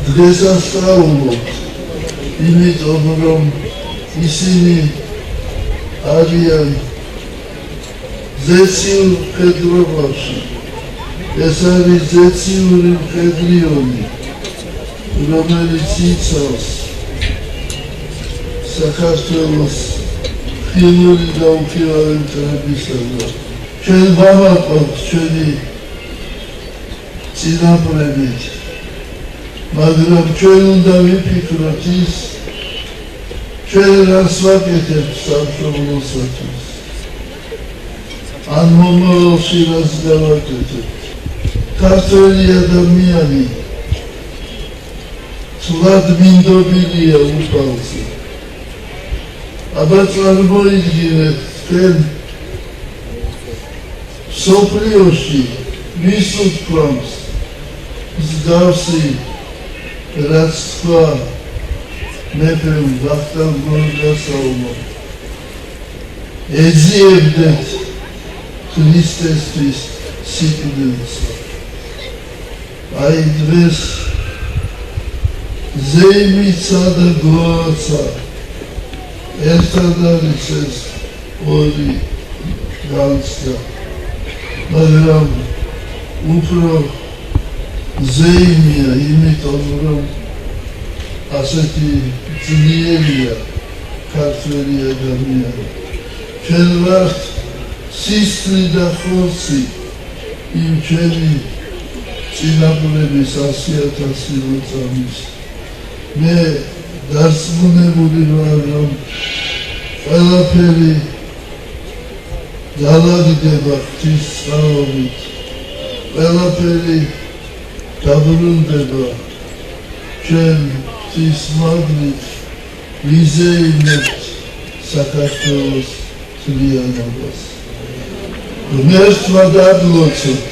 დღესასწაულობთ, იმიტომ რომ ისინი არიან ზეციურ მხედრობაში. ეს არის ზეციური მხედრიონი, რომელიც იცავს საქართველოს ხილული და უხილავი მტრებისაგან. ჩვენ ვამაყობთ ჩვენი წინაპრებით, მაგრამ ჩვენ უნდა ვიფიქროთ ის, ჩვენ რას ვაკეთებთ სამშობლოსათვის, ან მომავალში რას გავაკეთებთ. ქართველი ადამიანი ცვლად მინდობილია უფალზე. აბა წარმოიდგინეთ თქვენ მსოფლიოში ვის უთქვამს მსგავსი რაც თქვა მეფემ ვახტანგ გორგასალმა, ეძიებდეთ ქრისტესთვის სიკვდილს. აი დღეს ზეიმიცა და გვაცა ერთად არის ეს ორი განცდა, მაგრამ უფრო ზეიმია, იმიტომ რომ ასეთი ძლიერია ქართველი ადამიანი. ჩვენ ვართ სისხლი და ხორცი იმ ჩვენი წინაპრების 100,000 წამის. მე დარწმუნებული ვარ, რომ ყველაფერი გავაგდება ღვთის წყალობით, ყველაფერი დაბრუნდება ჩვენ ღვთის მაგნით, ვიზეიმებთ საქართველოს თლიანობას. ღმერთმა დაგლოცოთ.